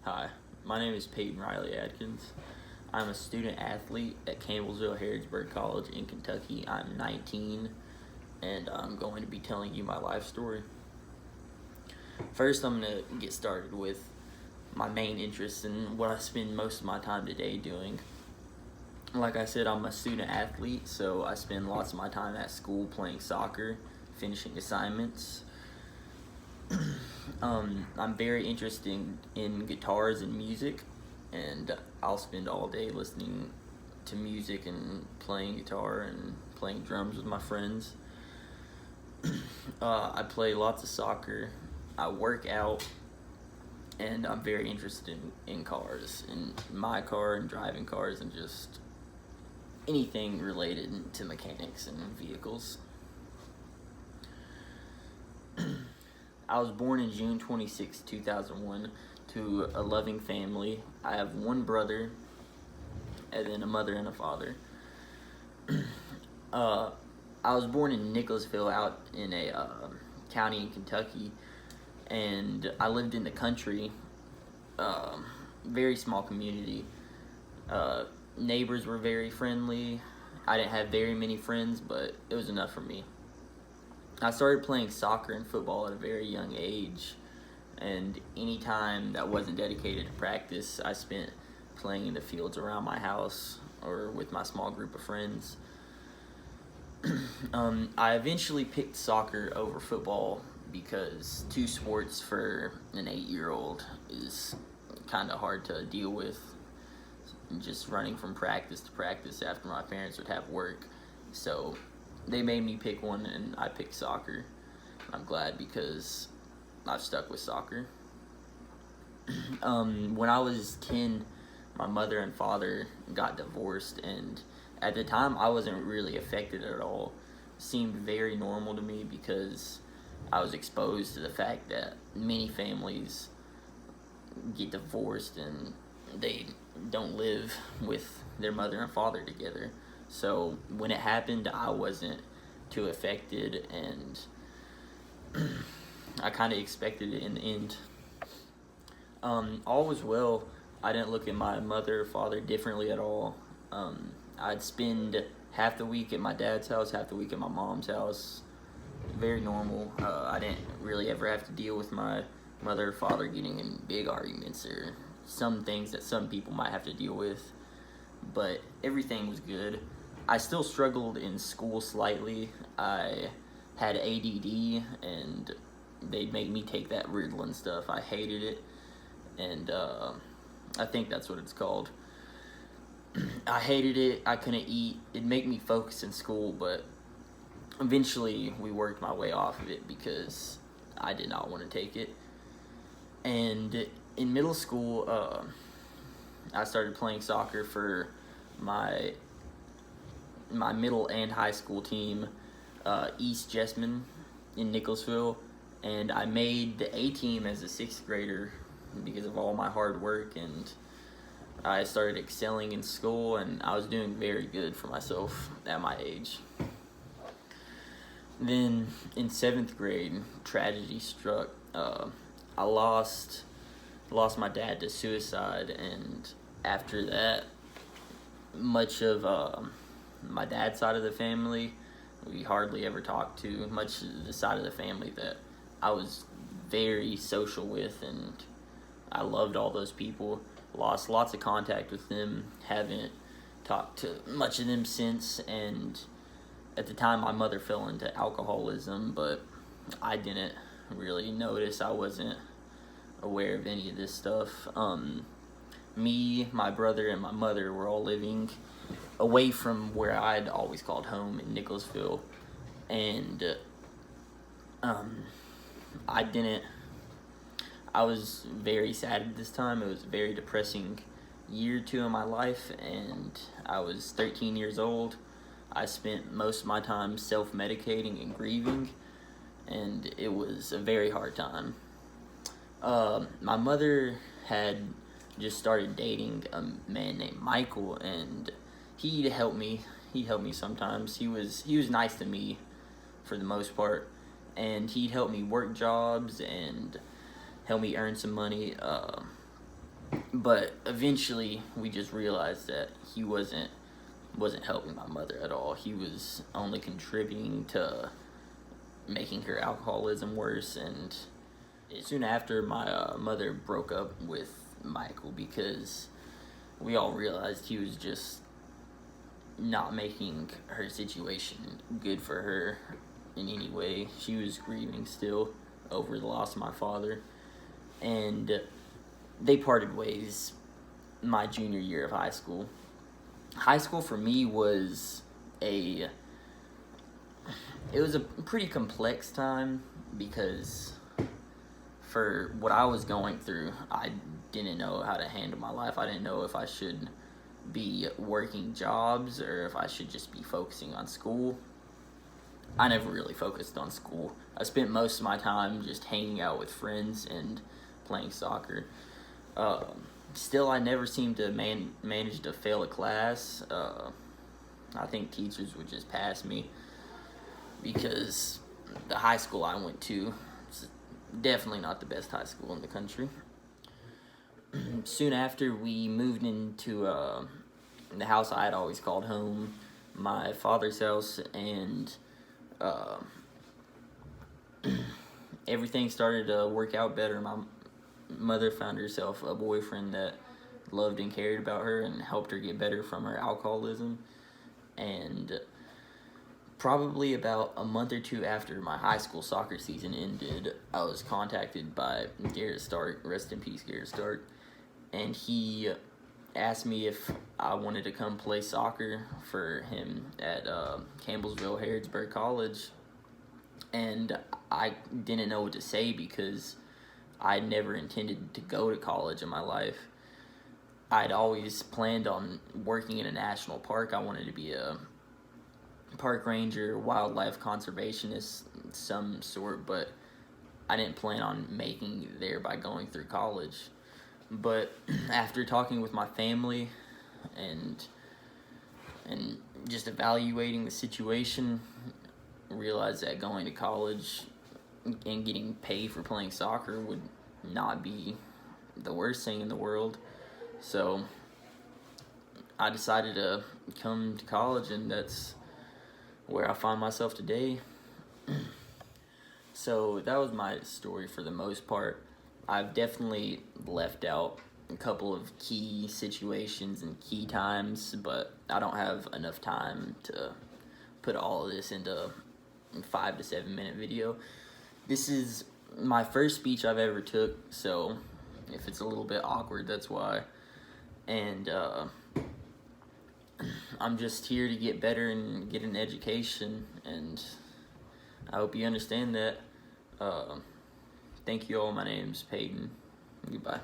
Hi, my name is Peyton Riley Adkins. I'm a student athlete at Campbellsville Harrodsburg College in Kentucky. I'm 19 and I'm going to be telling you my life story. First, I'm going to get started with my main interests and what I spend most of my time today doing. Like I said, I'm a student athlete, so I spend lots of my time at school playing soccer, finishing assignments. I'm very interested in guitars and music, and I'll spend all day listening to music and playing guitar and playing drums with my friends. I play lots of soccer. I work out, and I'm very interested in cars, in my car and driving cars, and just anything related to mechanics and vehicles. I was born in June 26, 2001, to a loving family. I have one brother, and then a mother and a father. I was born in Nicholasville, out in a county in Kentucky, and I lived in the country. Very small community. Neighbors were very friendly. I didn't have very many friends, but it was enough for me. I started playing soccer and football at a very young age, and any time that wasn't dedicated to practice, I spent playing in the fields around my house or with my small group of friends. I eventually picked soccer over football because two sports for an 8-year-old is kind of hard to deal with. Just running from practice to practice after my parents would have work. So they made me pick one, and I picked soccer. I'm glad because I've stuck with soccer. When I was 10, my mother and father got divorced, and at the time I wasn't really affected at all. It seemed very normal to me because I was exposed to the fact that many families get divorced and they don't live with their mother and father together. So when it happened, I wasn't too affected, and I kind of expected it in the end. All was well. I didn't look at my mother or father differently at all. I'd spend half the week at my dad's house, half the week at my mom's house. Very normal. I didn't really ever have to deal with my mother or father getting in big arguments or some things that some people might have to deal with. But everything was good. I still struggled in school slightly. I had ADD, and they'd make me take that Ritalin stuff. I hated it, and I think that's what it's called. I hated it. I couldn't eat. It'd make me focus in school, but eventually we worked my way off of it because I did not want to take it. And in middle school, I started playing soccer for my middle and high school team, East Jessamine in Nicholasville, and I made the A team as a 6th grader because of all my hard work, and I started excelling in school, and I was doing very good for myself at my age. Then in 7th grade, tragedy struck. I lost my dad to suicide, and after that, much of my dad's side of the family we hardly ever talked to. Much of the side of the family that I was very social with, and I loved all those people. Lost lots of contact with them. Haven't talked to much of them since, and at the time my mother fell into alcoholism, but I didn't really notice. I wasn't aware of any of this stuff. Me, my brother, and my mother were all living away from where I'd always called home in Nicholasville, and I was very sad at this time. It was a very depressing year or two in my life, and I was 13 years old. I spent most of my time self-medicating and grieving, and it was a very hard time. My mother had just started dating a man named Michael, and he'd help me. He helped me sometimes. He was nice to me for the most part, and he'd help me work jobs and help me earn some money. But eventually, we just realized that he wasn't helping my mother at all. He was only contributing to making her alcoholism worse. And soon after, my mother broke up with Michael because we all realized he was just not making her situation good for her in any way. She was grieving still over the loss of my father, and they parted ways my junior year of high school. High school for me was a pretty complex time because for what I was going through, I didn't know how to handle my life. I didn't know if I should be working jobs or if I should just be focusing on school. I never really focused on school. I spent most of my time just hanging out with friends and playing soccer. Still, I never seemed to manage to fail a class. I think teachers would just pass me because the high school I went to is definitely not the best high school in the country. Soon after, we moved into the house I had always called home, my father's house, and everything started to work out better. My mother found herself a boyfriend that loved and cared about her and helped her get better from her alcoholism. And probably about a month or two after my high school soccer season ended, I was contacted by Garrett Stark, rest in peace Garrett Stark, and he asked me if I wanted to come play soccer for him at Campbellsville Harrodsburg College. And I didn't know what to say because I never intended to go to college in my life. I'd always planned on working in a national park. I wanted to be a park ranger, wildlife conservationist, some sort, but I didn't plan on making it there by going through college. But after talking with my family and just evaluating the situation, realized that going to college and getting paid for playing soccer would not be the worst thing in the world. So I decided to come to college, and that's where I find myself today. So that was my story for the most part. I've definitely left out a couple of key situations and key times, but I don't have enough time to put all of this into a 5 to 7 minute video. This is my first speech I've ever took, so if it's a little bit awkward, that's why. And I'm just here to get better and get an education, and I hope you understand that. Thank you all. My name's Peyton. Goodbye.